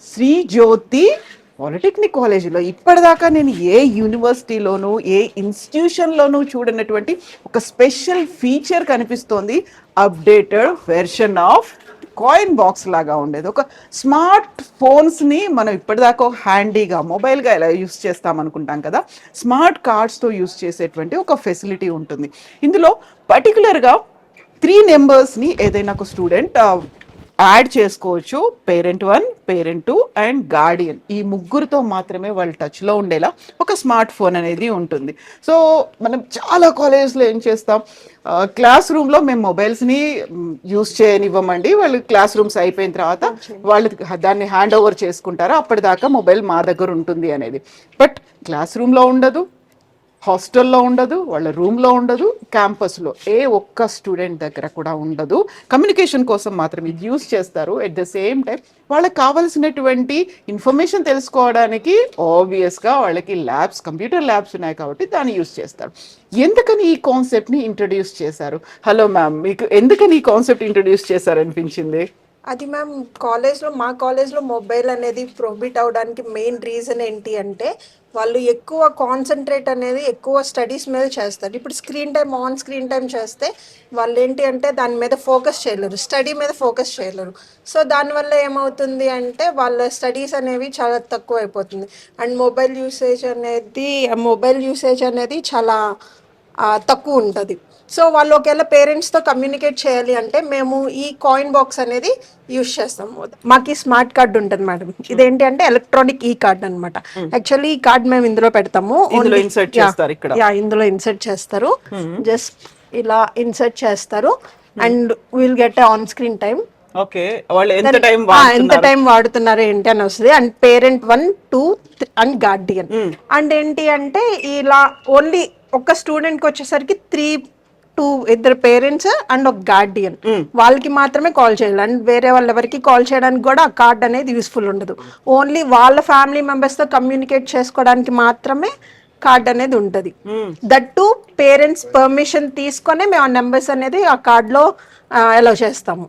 శ్రీ జ్యోతి polytechnic కాలేజీలో ఇప్పటిదాకా నేను ఏ యూనివర్సిటీలోనూ ఏ ఇన్స్టిట్యూషన్లోనూ చూడనటువంటి ఒక స్పెషల్ ఫీచర్ కనిపిస్తోంది. Updated version of coin box లాగా ఉండేది. ఒక స్మార్ట్ ఫోన్స్ని మనం ఇప్పటిదాకా హ్యాండీగా మొబైల్గా ఎలా యూస్ చేస్తాం అనుకుంటాం కదా, స్మార్ట్ కార్డ్స్తో యూస్ చేసేటువంటి ఒక ఫెసిలిటీ ఉంటుంది ఇందులో. పర్టికులర్గా 3 నెంబర్స్ని ఏదైనా ఒక స్టూడెంట్ యాడ్ చేసుకోవచ్చు. Parent 1, parent 2 and Guardian. ఈ ముగ్గురుతో మాత్రమే వాళ్ళు టచ్లో ఉండేలా ఒక స్మార్ట్ ఫోన్ అనేది ఉంటుంది. సో మనం చాలా కాలేజెస్లో ఏం చేస్తాం, క్లాస్ రూమ్లో మేము మొబైల్స్ని యూస్ చేయనివ్వమండి. వాళ్ళు క్లాస్ రూమ్స్ అయిపోయిన తర్వాత వాళ్ళు దాన్ని హ్యాండ్ ఓవర్ చేసుకుంటారు, అప్పటిదాకా మొబైల్ మా దగ్గర ఉంటుంది అనేది. బట్ క్లాస్ రూమ్లో ఉండదు, హాస్టల్లో ఉండదు, వాళ్ళ రూమ్లో ఉండదు, క్యాంపస్లో ఏ ఒక్క స్టూడెంట్ దగ్గర కూడా ఉండదు. కమ్యూనికేషన్ కోసం మాత్రం ఇది యూస్ చేస్తారు. ఎట్ ద సేమ్ టైం వాళ్ళకి కావాల్సినటువంటి ఇన్ఫర్మేషన్ తెలుసుకోవడానికి ఆబ్వియస్గా వాళ్ళకి ల్యాబ్స్, కంప్యూటర్ ల్యాబ్స్ ఉన్నాయి కాబట్టి దాన్ని యూస్ చేస్తారు. ఎందుకని ఈ కాన్సెప్ట్ని ఇంట్రడ్యూస్ చేశారు? హలో మ్యామ్, మీకు ఎందుకని ఈ కాన్సెప్ట్ ఇంట్రడ్యూస్ చేశారు అనిపించింది? అది మ్యామ్ మా కాలేజ్లో మొబైల్ అనేది ప్రొహిబిట్ అవడానికి మెయిన్ రీజన్ ఏంటి అంటే వాళ్ళు ఎక్కువ కాన్సన్ట్రేట్ అనేది ఎక్కువ స్టడీస్ మీద చేస్తారు. ఇప్పుడు స్క్రీన్ టైం చేస్తే వాళ్ళు ఏంటి అంటే దాని మీద ఫోకస్ చేయలేరు, స్టడీ మీద ఫోకస్ చేయలేరు. సో దానివల్ల ఏమవుతుంది అంటే వాళ్ళ స్టడీస్ అనేవి చాలా తక్కువ అయిపోతుంది. అండ్ మొబైల్ యూసేజ్ అనేది చాలా తక్కువ ఉంటుంది. సో వాళ్ళు ఒకవేళ పేరెంట్స్తో కమ్యూనికేట్ చేయాలి అంటే మేము ఈ కాయిన్ బాక్స్ అనేది యూజ్ చేస్తాము. మాకు స్మార్ట్ కార్డ్ ఉంటుంది మేడం. ఇదేంటి అంటే ఎలక్ట్రానిక్ ఈ కార్డ్ అనమాట. యాక్చువల్లీ ఈ కార్డ్ మేము ఇందులో పెడతాము, ఇందులో ఇన్సర్ట్ చేస్తారు. జస్ట్ ఇలా ఇన్సర్ట్ చేస్తారు and will get on screen time. Okay, వాళ్ళు ఎంత టైం వాడుతున్నారు ఏంటి అని వస్తుంది. And parent 1, 2 and Guardian. And ఏంటి అంటే ఇలా ఓన్లీ ఒక స్టూడెంట్ కి వచ్చేసరికి 2 పేరెంట్స్ అండ్ ఒక గార్డియన్, వాళ్ళకి మాత్రమే కాల్ చేయాలి. అండ్ వేరే వాళ్ళు ఎవరికి కాల్ చేయడానికి కూడా ఆ కార్డ్ అనేది యూస్ఫుల్ ఉండదు. ఓన్లీ వాళ్ళ ఫ్యామిలీ మెంబర్స్ తో కమ్యూనికేట్ చేసుకోవడానికి మాత్రమే కార్డ్ అనేది ఉంటుంది. దట్ టు పేరెంట్స్ పర్మిషన్ తీసుకొని మేము ఆ నెంబర్స్ అనేది ఆ కార్డ్ లో అలౌ చేస్తాము.